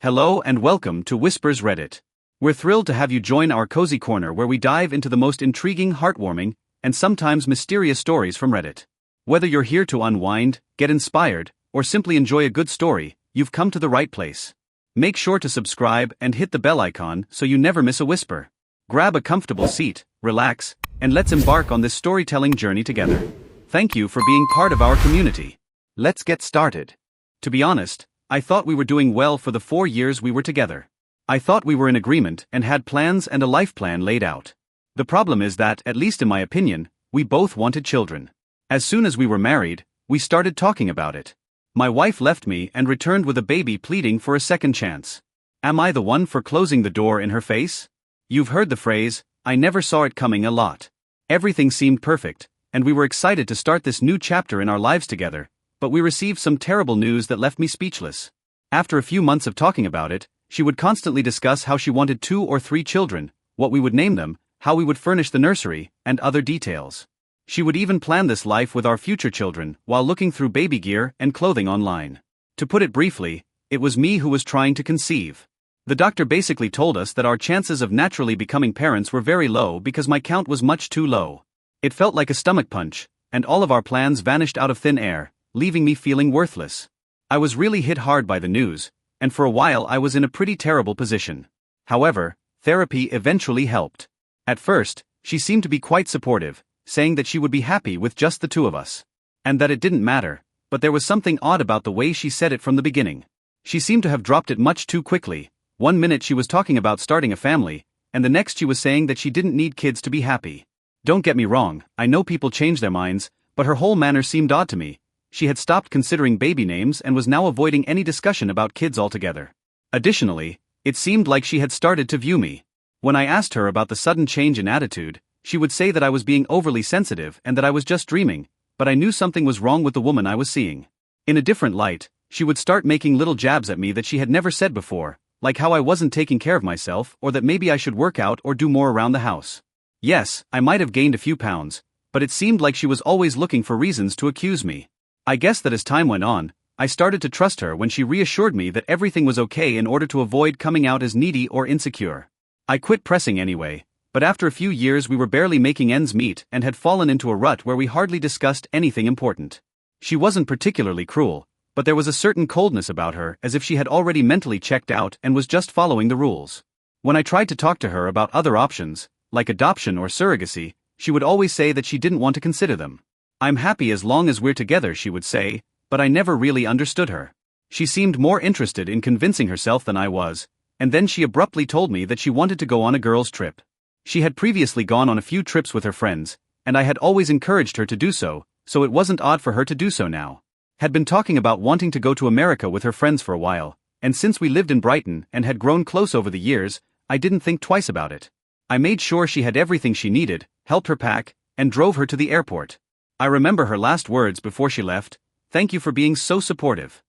Hello and welcome to Whispers Reddit. We're thrilled to have you join our cozy corner where we dive into the most intriguing, heartwarming, and sometimes mysterious stories from Reddit. Whether you're here to unwind, get inspired, or simply enjoy a good story, you've come to the right place. Make sure to subscribe and hit the bell icon so you never miss a whisper. Grab a comfortable seat, relax, and let's embark on this storytelling journey together. Thank you for being part of our community. Let's get started. To be honest, I thought we were doing well for the 4 years we were together. I thought we were in agreement and had plans and a life plan laid out. The problem is that, at least in my opinion, we both wanted children. As soon as we were married, we started talking about it. My wife left me and returned with a baby pleading for a second chance. Am I the one for closing the door in her face? You've heard the phrase, I never saw it coming a lot. Everything seemed perfect, and we were excited to start this new chapter in our lives together. But we received some terrible news that left me speechless. After a few months of talking about it, she would constantly discuss how she wanted 2 or 3 children, what we would name them, how we would furnish the nursery, and other details. She would even plan this life with our future children while looking through baby gear and clothing online. To put it briefly, it was me who was trying to conceive. The doctor basically told us that our chances of naturally becoming parents were very low because my count was much too low. It felt like a stomach punch, and all of our plans vanished out of thin air, leaving me feeling worthless. I was really hit hard by the news, and for a while I was in a pretty terrible position. However, therapy eventually helped. At first, she seemed to be quite supportive, saying that she would be happy with just the 2 of us. And that it didn't matter, but there was something odd about the way she said it from the beginning. She seemed to have dropped it much too quickly. One minute she was talking about starting a family, and the next she was saying that she didn't need kids to be happy. Don't get me wrong, I know people change their minds, but her whole manner seemed odd to me. She had stopped considering baby names and was now avoiding any discussion about kids altogether. Additionally, it seemed like she had started to view me. When I asked her about the sudden change in attitude, she would say that I was being overly sensitive and that I was just dreaming, but I knew something was wrong with the woman I was seeing. In a different light, she would start making little jabs at me that she had never said before, like how I wasn't taking care of myself or that maybe I should work out or do more around the house. Yes, I might have gained a few pounds, but it seemed like she was always looking for reasons to accuse me. I guess that as time went on, I started to trust her when she reassured me that everything was okay in order to avoid coming out as needy or insecure. I quit pressing anyway, but after a few years we were barely making ends meet and had fallen into a rut where we hardly discussed anything important. She wasn't particularly cruel, but there was a certain coldness about her, as if she had already mentally checked out and was just following the rules. When I tried to talk to her about other options, like adoption or surrogacy, she would always say that she didn't want to consider them. I'm happy as long as we're together, she would say, but I never really understood her. She seemed more interested in convincing herself than I was, and then she abruptly told me that she wanted to go on a girls' trip. She had previously gone on a few trips with her friends, and I had always encouraged her to do so it wasn't odd for her to do so now. Had been talking about wanting to go to America with her friends for a while, and since we lived in Brighton and had grown close over the years, I didn't think twice about it. I made sure she had everything she needed, helped her pack, and drove her to the airport. I remember her last words before she left, "Thank you for being so supportive."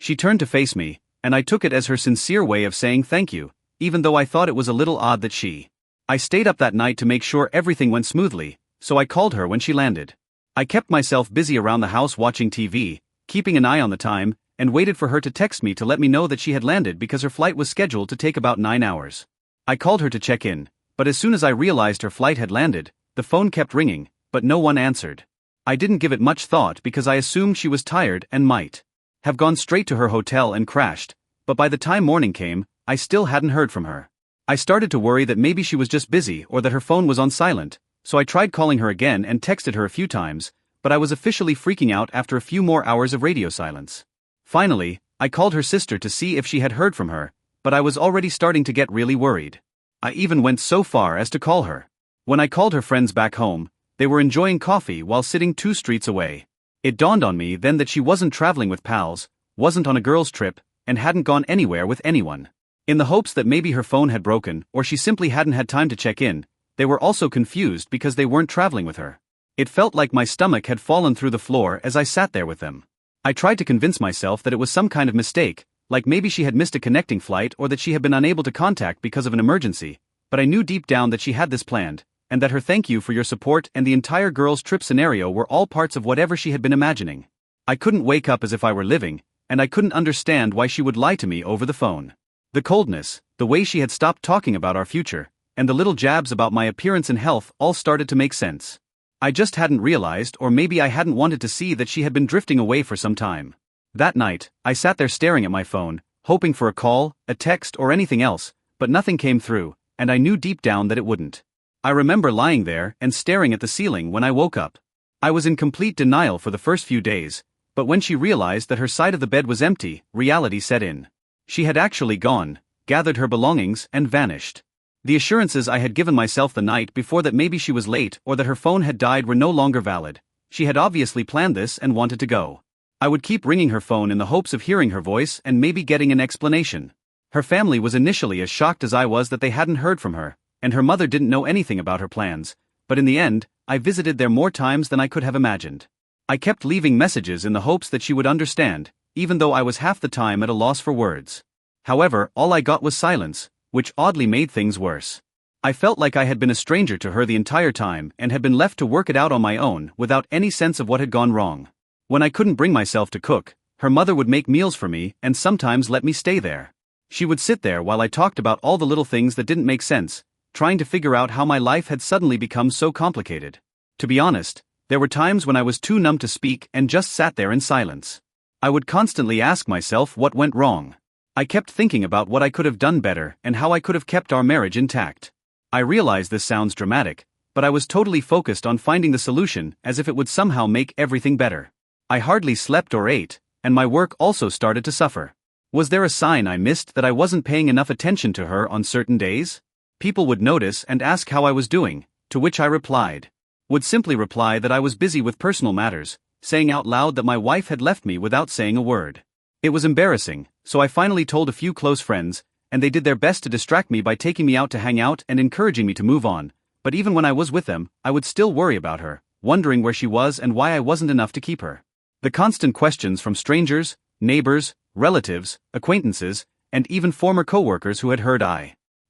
She turned to face me, and I took it as her sincere way of saying thank you, even though I thought it was a little odd that I stayed up that night to make sure everything went smoothly, so I called her when she landed. I kept myself busy around the house watching TV, keeping an eye on the time, and waited for her to text me to let me know that she had landed because her flight was scheduled to take about 9 hours. I called her to check in, but as soon as I realized her flight had landed, the phone kept ringing, but no one answered. I didn't give it much thought because I assumed she was tired and might have gone straight to her hotel and crashed, but by the time morning came, I still hadn't heard from her. I started to worry that maybe she was just busy or that her phone was on silent, so I tried calling her again and texted her a few times, but I was officially freaking out after a few more hours of radio silence. Finally, I called her sister to see if she had heard from her, but I was already starting to get really worried. I even went so far as to call her. When I called her friends back home, they were enjoying coffee while sitting 2 streets away. It dawned on me then that she wasn't traveling with pals, wasn't on a girls' trip, and hadn't gone anywhere with anyone. In the hopes that maybe her phone had broken or she simply hadn't had time to check in, they were also confused because they weren't traveling with her. It felt like my stomach had fallen through the floor as I sat there with them. I tried to convince myself that it was some kind of mistake, like maybe she had missed a connecting flight or that she had been unable to contact because of an emergency, but I knew deep down that she had this planned, and that her thank you for your support and the entire girls' trip scenario were all parts of whatever she had been imagining. I couldn't wake up as if I were living, and I couldn't understand why she would lie to me over the phone. The coldness, the way she had stopped talking about our future, and the little jabs about my appearance and health all started to make sense. I just hadn't realized, or maybe I hadn't wanted to see, that she had been drifting away for some time. That night, I sat there staring at my phone, hoping for a call, a text, or anything else, but nothing came through, and I knew deep down that it wouldn't. I remember lying there and staring at the ceiling when I woke up. I was in complete denial for the first few days, but when she realized that her side of the bed was empty, reality set in. She had actually gone, gathered her belongings, and vanished. The assurances I had given myself the night before that maybe she was late or that her phone had died were no longer valid. She had obviously planned this and wanted to go. I would keep ringing her phone in the hopes of hearing her voice and maybe getting an explanation. Her family was initially as shocked as I was that they hadn't heard from her, and her mother didn't know anything about her plans, but in the end, I visited there more times than I could have imagined. I kept leaving messages in the hopes that she would understand, even though I was half the time at a loss for words. However, all I got was silence, which oddly made things worse. I felt like I had been a stranger to her the entire time and had been left to work it out on my own without any sense of what had gone wrong. When I couldn't bring myself to cook, her mother would make meals for me and sometimes let me stay there. She would sit there while I talked about all the little things that didn't make sense, trying to figure out how my life had suddenly become so complicated. To be honest, there were times when I was too numb to speak and just sat there in silence. I would constantly ask myself what went wrong. I kept thinking about what I could have done better and how I could have kept our marriage intact. I realize this sounds dramatic, but I was totally focused on finding the solution as if it would somehow make everything better. I hardly slept or ate, and my work also started to suffer. Was there a sign I missed that I wasn't paying enough attention to her on certain days? People would notice and ask how I was doing, to which I would simply reply that I was busy with personal matters, saying out loud that my wife had left me without saying a word. It was embarrassing, so I finally told a few close friends, and they did their best to distract me by taking me out to hang out and encouraging me to move on, but even when I was with them, I would still worry about her, wondering where she was and why I wasn't enough to keep her. The constant questions from strangers, neighbors, relatives, acquaintances, and even former coworkers who had heard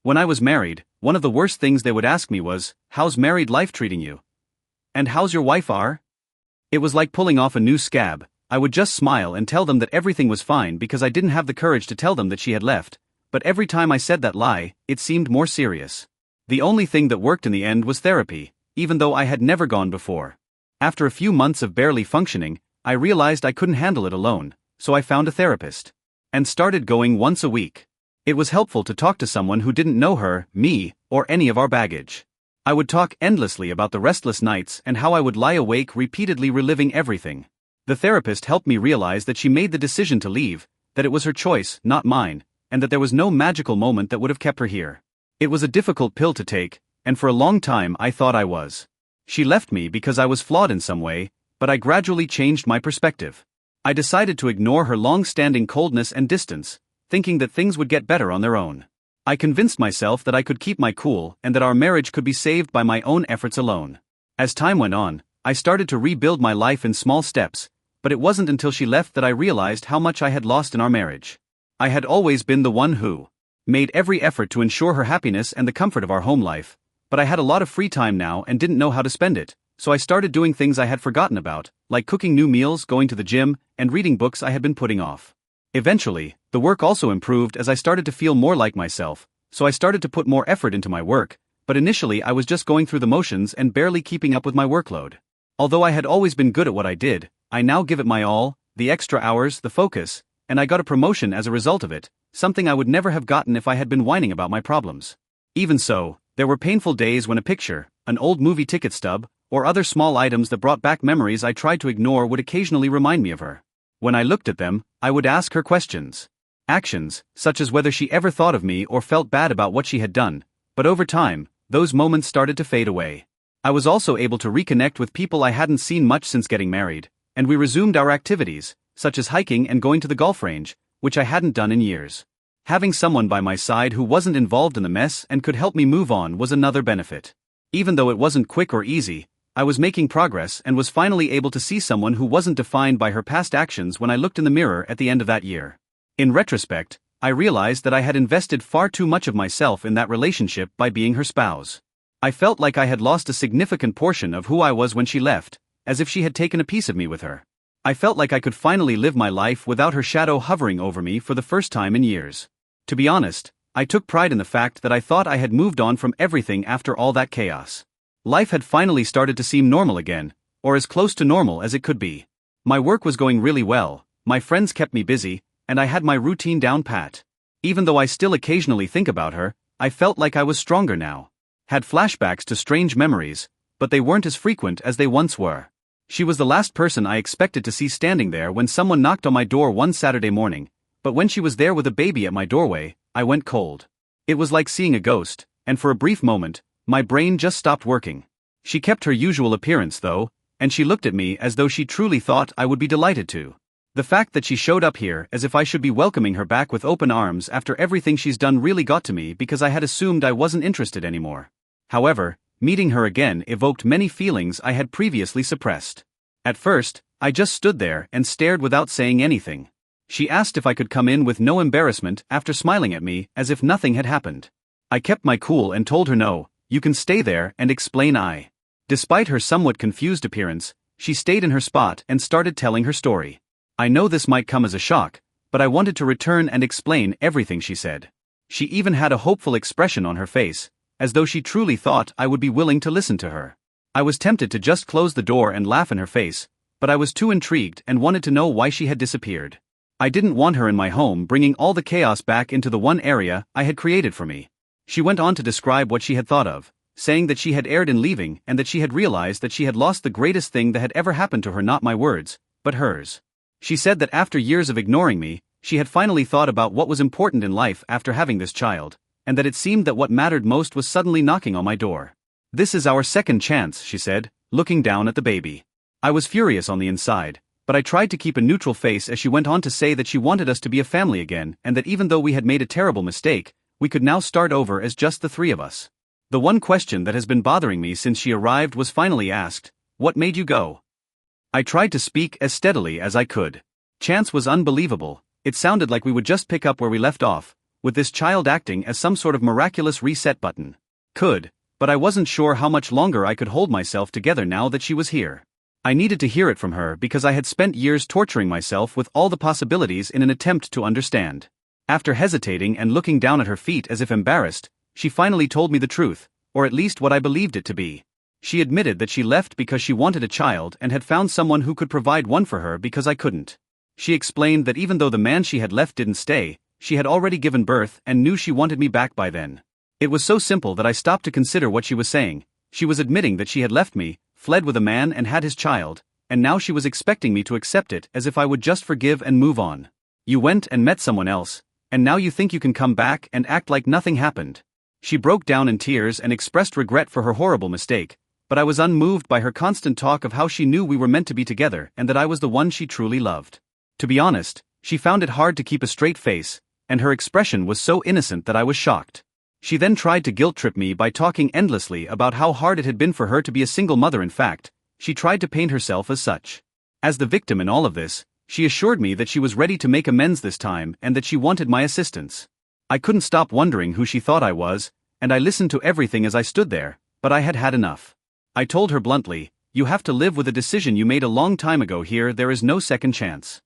when I was married, one of the worst things they would ask me was, "How's married life treating you? And how's your wife are?" It was like pulling off a new scab. I would just smile and tell them that everything was fine because I didn't have the courage to tell them that she had left, but every time I said that lie, it seemed more serious. The only thing that worked in the end was therapy, even though I had never gone before. After a few months of barely functioning, I realized I couldn't handle it alone, so I found a therapist. And started going once a week. It was helpful to talk to someone who didn't know her, me, or any of our baggage. I would talk endlessly about the restless nights and how I would lie awake repeatedly reliving everything. The therapist helped me realize that she made the decision to leave, that it was her choice, not mine, and that there was no magical moment that would have kept her here. It was a difficult pill to take, and for a long time I thought I was. She left me because I was flawed in some way, but I gradually changed my perspective. I decided to ignore her long-standing coldness and distance, thinking that things would get better on their own. I convinced myself that I could keep my cool and that our marriage could be saved by my own efforts alone. As time went on, I started to rebuild my life in small steps, but it wasn't until she left that I realized how much I had lost in our marriage. I had always been the one who made every effort to ensure her happiness and the comfort of our home life, but I had a lot of free time now and didn't know how to spend it, so I started doing things I had forgotten about, like cooking new meals, going to the gym, and reading books I had been putting off. Eventually, the work also improved as I started to feel more like myself, so I started to put more effort into my work, but initially I was just going through the motions and barely keeping up with my workload. Although I had always been good at what I did, I now give it my all, the extra hours, the focus, and I got a promotion as a result of it, something I would never have gotten if I had been whining about my problems. Even so, there were painful days when a picture, an old movie ticket stub, or other small items that brought back memories I tried to ignore would occasionally remind me of her. When I looked at them, I would ask her questions. Actions, such as whether she ever thought of me or felt bad about what she had done, but over time, those moments started to fade away. I was also able to reconnect with people I hadn't seen much since getting married, and we resumed our activities, such as hiking and going to the golf range, which I hadn't done in years. Having someone by my side who wasn't involved in the mess and could help me move on was another benefit. Even though it wasn't quick or easy, I was making progress and was finally able to see someone who wasn't defined by her past actions when I looked in the mirror at the end of that year. In retrospect, I realized that I had invested far too much of myself in that relationship by being her spouse. I felt like I had lost a significant portion of who I was when she left, as if she had taken a piece of me with her. I felt like I could finally live my life without her shadow hovering over me for the first time in years. To be honest, I took pride in the fact that I thought I had moved on from everything after all that chaos. Life had finally started to seem normal again, or as close to normal as it could be. My work was going really well, my friends kept me busy, and I had my routine down pat. Even though I still occasionally think about her, I felt like I was stronger now. Had flashbacks to strange memories, but they weren't as frequent as they once were. She was the last person I expected to see standing there when someone knocked on my door one Saturday morning, but when she was there with a baby at my doorway, I went cold. It was like seeing a ghost, and for a brief moment, my brain just stopped working. She kept her usual appearance though, and she looked at me as though she truly thought I would be delighted to. The fact that she showed up here as if I should be welcoming her back with open arms after everything she's done really got to me because I had assumed I wasn't interested anymore. However, meeting her again evoked many feelings I had previously suppressed. At first, I just stood there and stared without saying anything. She asked if I could come in with no embarrassment after smiling at me as if nothing had happened. I kept my cool and told her no, you can stay there and explain. Despite her somewhat confused appearance, she stayed in her spot and started telling her story. I know this might come as a shock, but I wanted to return and explain everything she said. She even had a hopeful expression on her face, as though she truly thought I would be willing to listen to her. I was tempted to just close the door and laugh in her face, but I was too intrigued and wanted to know why she had disappeared. I didn't want her in my home bringing all the chaos back into the one area I had created for me. She went on to describe what she had thought of, saying that she had erred in leaving and that she had realized that she had lost the greatest thing that had ever happened to her, not my words, but hers. She said that after years of ignoring me, she had finally thought about what was important in life after having this child, and that it seemed that what mattered most was suddenly knocking on my door. This is our second chance, she said, looking down at the baby. I was furious on the inside, but I tried to keep a neutral face as she went on to say that she wanted us to be a family again and that even though we had made a terrible mistake, we could now start over as just the three of us. The one question that has been bothering me since she arrived was finally asked, "What made you go?" I tried to speak as steadily as I could. Chance was unbelievable. It sounded like we would just pick up where we left off, with this child acting as some sort of miraculous reset button. But I wasn't sure how much longer I could hold myself together now that she was here. I needed to hear it from her because I had spent years torturing myself with all the possibilities in an attempt to understand. After hesitating and looking down at her feet as if embarrassed, she finally told me the truth, or at least what I believed it to be. She admitted that she left because she wanted a child and had found someone who could provide one for her because I couldn't. She explained that even though the man she had left didn't stay, she had already given birth and knew she wanted me back by then. It was so simple that I stopped to consider what she was saying. She was admitting that she had left me, fled with a man and had his child, and now she was expecting me to accept it as if I would just forgive and move on. You went and met someone else, and now you think you can come back and act like nothing happened. She broke down in tears and expressed regret for her horrible mistake, but I was unmoved by her constant talk of how she knew we were meant to be together and that I was the one she truly loved. To be honest, she found it hard to keep a straight face, and her expression was so innocent that I was shocked. She then tried to guilt-trip me by talking endlessly about how hard it had been for her to be a single mother. In fact, she tried to paint herself as such. As the victim in all of this, she assured me that she was ready to make amends this time and that she wanted my assistance. I couldn't stop wondering who she thought I was, and I listened to everything as I stood there, but I had had enough. I told her bluntly, "You have to live with a decision you made a long time ago here, there is no second chance."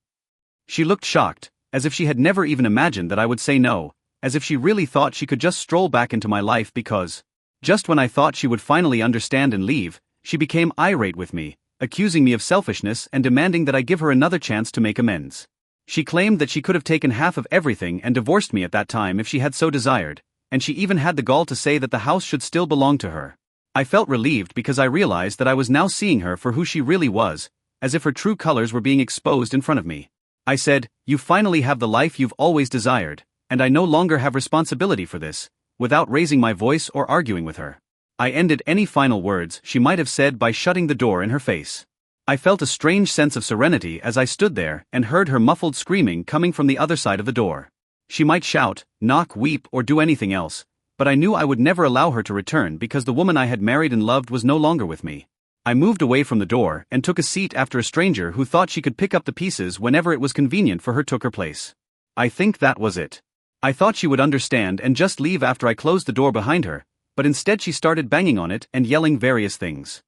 She looked shocked, as if she had never even imagined that I would say no, as if she really thought she could just stroll back into my life because, just when I thought she would finally understand and leave, she became irate with me, accusing me of selfishness and demanding that I give her another chance to make amends. She claimed that she could have taken half of everything and divorced me at that time if she had so desired, and she even had the gall to say that the house should still belong to her. I felt relieved because I realized that I was now seeing her for who she really was, as if her true colors were being exposed in front of me. I said, "You finally have the life you've always desired, and I no longer have responsibility for this," without raising my voice or arguing with her. I ended any final words she might have said by shutting the door in her face. I felt a strange sense of serenity as I stood there and heard her muffled screaming coming from the other side of the door. She might shout, knock, weep, or do anything else, but I knew I would never allow her to return because the woman I had married and loved was no longer with me. I moved away from the door and took a seat after a stranger who thought she could pick up the pieces whenever it was convenient for her took her place. I think that was it. I thought she would understand and just leave after I closed the door behind her, but instead she started banging on it and yelling various things.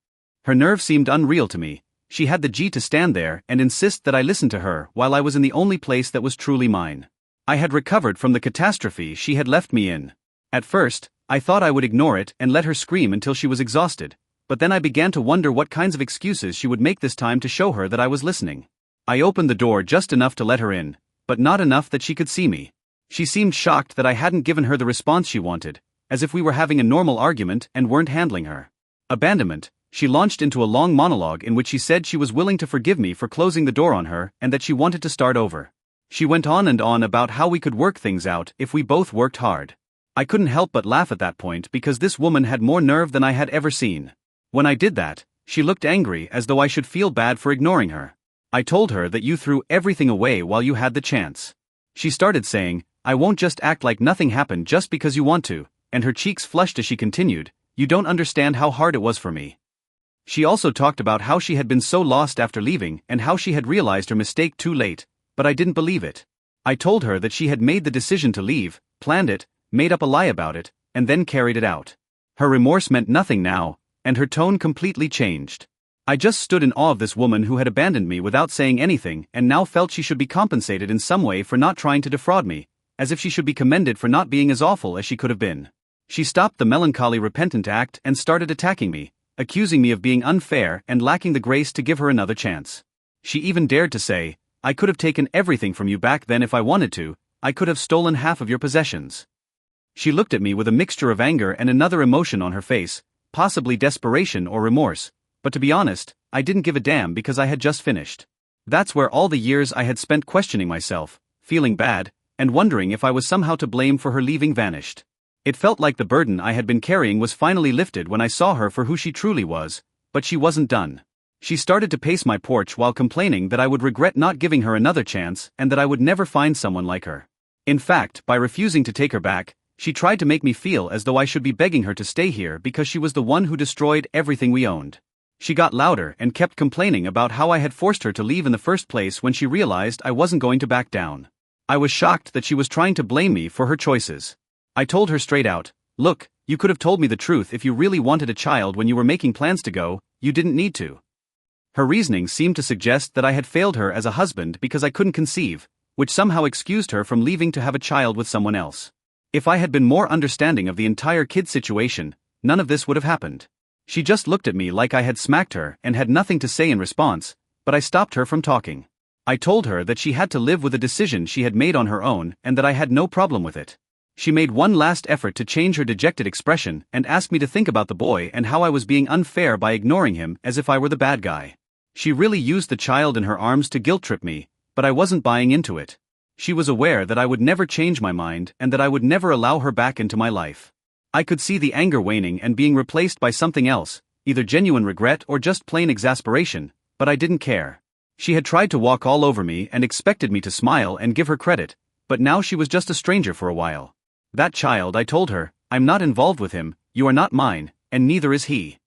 Her nerve seemed unreal to me. She had the G to stand there and insist that I listen to her while I was in the only place that was truly mine. I had recovered from the catastrophe she had left me in. At first, I thought I would ignore it and let her scream until she was exhausted, but then I began to wonder what kinds of excuses she would make this time to show her that I was listening. I opened the door just enough to let her in, but not enough that she could see me. She seemed shocked that I hadn't given her the response she wanted, as if we were having a normal argument and weren't handling her. Abandonment, she launched into a long monologue in which she said she was willing to forgive me for closing the door on her and that she wanted to start over. She went on and on about how we could work things out if we both worked hard. I couldn't help but laugh at that point because this woman had more nerve than I had ever seen. When I did that, she looked angry as though I should feel bad for ignoring her. I told her that you threw everything away while you had the chance. She started saying, I won't just act like nothing happened just because you want to, and her cheeks flushed as she continued, you don't understand how hard it was for me. She also talked about how she had been so lost after leaving and how she had realized her mistake too late, but I didn't believe it. I told her that she had made the decision to leave, planned it, made up a lie about it, and then carried it out. Her remorse meant nothing now, and her tone completely changed. I just stood in awe of this woman who had abandoned me without saying anything and now felt she should be compensated in some way for not trying to defraud me, as if she should be commended for not being as awful as she could have been. She stopped the melancholy repentant act and started attacking me, accusing me of being unfair and lacking the grace to give her another chance. She even dared to say, I could have taken everything from you back then if I wanted to, I could have stolen half of your possessions. She looked at me with a mixture of anger and another emotion on her face, possibly desperation or remorse, but to be honest, I didn't give a damn because I had just finished. That's where all the years I had spent questioning myself, feeling bad, and wondering if I was somehow to blame for her leaving vanished. It felt like the burden I had been carrying was finally lifted when I saw her for who she truly was, but she wasn't done. She started to pace my porch while complaining that I would regret not giving her another chance and that I would never find someone like her. In fact, by refusing to take her back, she tried to make me feel as though I should be begging her to stay here because she was the one who destroyed everything we owned. She got louder and kept complaining about how I had forced her to leave in the first place when she realized I wasn't going to back down. I was shocked that she was trying to blame me for her choices. I told her straight out, look, you could have told me the truth if you really wanted a child when you were making plans to go, you didn't need to. Her reasoning seemed to suggest that I had failed her as a husband because I couldn't conceive, which somehow excused her from leaving to have a child with someone else. If I had been more understanding of the entire kid situation, none of this would have happened. She just looked at me like I had smacked her and had nothing to say in response, but I stopped her from talking. I told her that she had to live with a decision she had made on her own and that I had no problem with it. She made one last effort to change her dejected expression and asked me to think about the boy and how I was being unfair by ignoring him as if I were the bad guy. She really used the child in her arms to guilt-trip me, but I wasn't buying into it. She was aware that I would never change my mind and that I would never allow her back into my life. I could see the anger waning and being replaced by something else, either genuine regret or just plain exasperation, but I didn't care. She had tried to walk all over me and expected me to smile and give her credit, but now she was just a stranger for a while. That child, I told her, I'm not involved with him, you are not mine, and neither is he.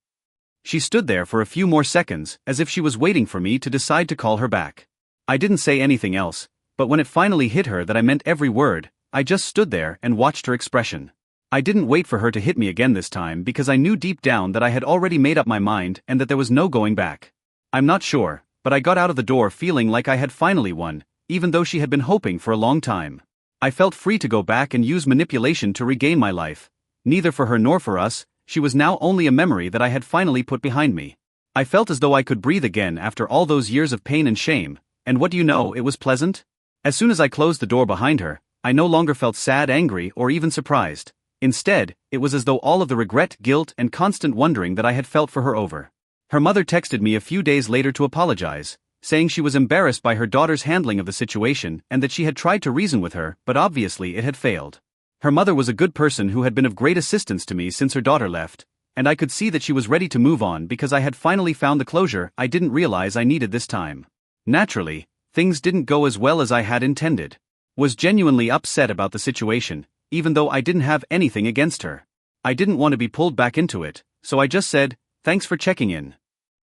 She stood there for a few more seconds, as if she was waiting for me to decide to call her back. I didn't say anything else, but when it finally hit her that I meant every word, I just stood there and watched her expression. I didn't wait for her to hit me again this time because I knew deep down that I had already made up my mind and that there was no going back. I'm not sure, but I got out of the door feeling like I had finally won, even though she had been hoping for a long time. I felt free to go back and use manipulation to regain my life. Neither for her nor for us, she was now only a memory that I had finally put behind me. I felt as though I could breathe again after all those years of pain and shame, and what do you know, it was pleasant? As soon as I closed the door behind her, I no longer felt sad, angry, or even surprised. Instead, it was as though all of the regret, guilt, and constant wondering that I had felt for her over. Her mother texted me a few days later to apologize, saying she was embarrassed by her daughter's handling of the situation and that she had tried to reason with her, but obviously it had failed. Her mother was a good person who had been of great assistance to me since her daughter left, and I could see that she was ready to move on because I had finally found the closure I didn't realize I needed this time. Naturally, things didn't go as well as I had intended. Was genuinely upset about the situation, even though I didn't have anything against her. I didn't want to be pulled back into it, so I just said, thanks for checking in.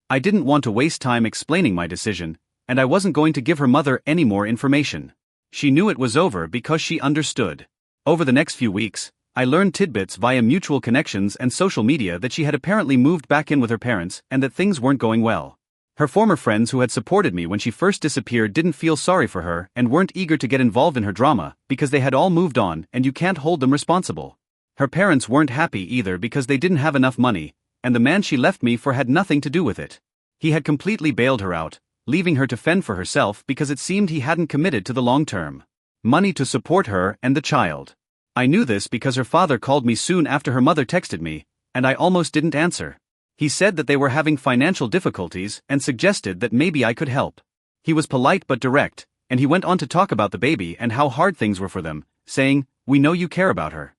I didn't want to waste time explaining my decision, and I wasn't going to give her mother any more information. She knew it was over because she understood. Over the next few weeks, I learned tidbits via mutual connections and social media that she had apparently moved back in with her parents and that things weren't going well. Her former friends who had supported me when she first disappeared didn't feel sorry for her and weren't eager to get involved in her drama because they had all moved on and you can't hold them responsible. Her parents weren't happy either because they didn't have enough money, and the man she left me for had nothing to do with it. He had completely bailed her out, leaving her to fend for herself because it seemed he hadn't committed to the long term. Money to support her and the child. I knew this because her father called me soon after her mother texted me, and I almost didn't answer. He said that they were having financial difficulties and suggested that maybe I could help. He was polite but direct, and he went on to talk about the baby and how hard things were for them, saying, "We know you care about her."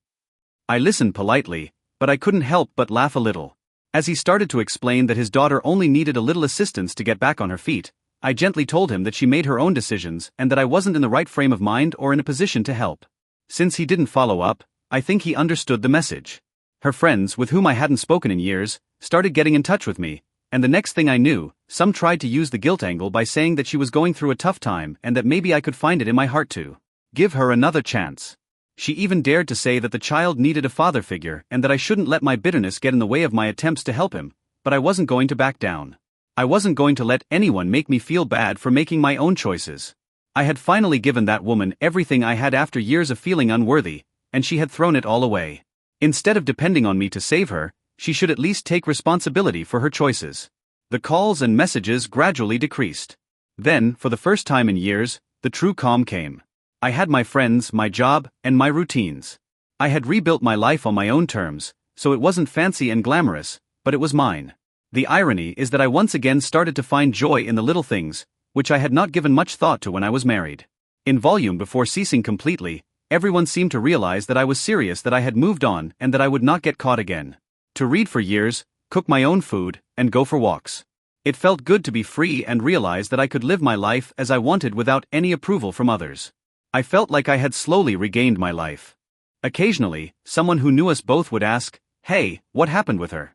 I listened politely, but I couldn't help but laugh a little. As he started to explain that his daughter only needed a little assistance to get back on her feet, I gently told him that she made her own decisions and that I wasn't in the right frame of mind or in a position to help. Since he didn't follow up, I think he understood the message. Her friends, with whom I hadn't spoken in years, started getting in touch with me, and the next thing I knew, some tried to use the guilt angle by saying that she was going through a tough time and that maybe I could find it in my heart to give her another chance. She even dared to say that the child needed a father figure and that I shouldn't let my bitterness get in the way of my attempts to help him, but I wasn't going to back down. I wasn't going to let anyone make me feel bad for making my own choices. I had finally given that woman everything I had after years of feeling unworthy, and she had thrown it all away. Instead of depending on me to save her, she should at least take responsibility for her choices. The calls and messages gradually decreased. Then, for the first time in years, the true calm came. I had my friends, my job, and my routines. I had rebuilt my life on my own terms, so it wasn't fancy and glamorous, but it was mine. The irony is that I once again started to find joy in the little things, which I had not given much thought to when I was married. In volume before ceasing completely, everyone seemed to realize that I was serious, that I had moved on and that I would not get caught again. To read for years, cook my own food, and go for walks. It felt good to be free and realize that I could live my life as I wanted without any approval from others. I felt like I had slowly regained my life. Occasionally, someone who knew us both would ask, "Hey, what happened with her?"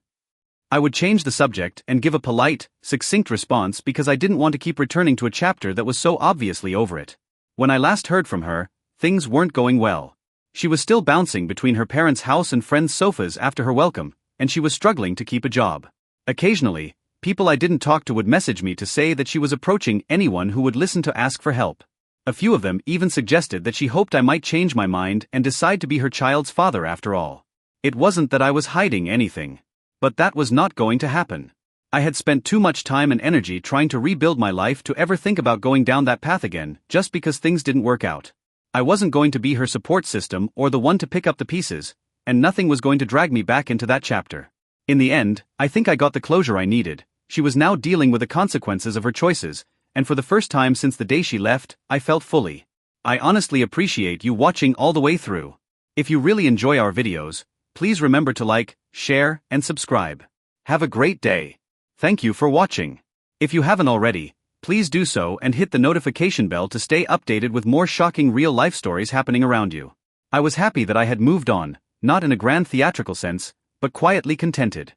I would change the subject and give a polite, succinct response because I didn't want to keep returning to a chapter that was so obviously over it. When I last heard from her, things weren't going well. She was still bouncing between her parents' house and friends' sofas after her welcome, and she was struggling to keep a job. Occasionally, people I didn't talk to would message me to say that she was approaching anyone who would listen to ask for help. A few of them even suggested that she hoped I might change my mind and decide to be her child's father after all. It wasn't that I was hiding anything. But that was not going to happen. I had spent too much time and energy trying to rebuild my life to ever think about going down that path again, just because things didn't work out. I wasn't going to be her support system or the one to pick up the pieces, and nothing was going to drag me back into that chapter. In the end, I think I got the closure I needed. She was now dealing with the consequences of her choices, and for the first time since the day she left, I felt fully. I honestly appreciate you watching all the way through. If you really enjoy our videos, please remember to like, share, and subscribe. Have a great day. Thank you for watching. If you haven't already, please do so and hit the notification bell to stay updated with more shocking real-life stories happening around you. I was happy that I had moved on, not in a grand theatrical sense, but quietly contented.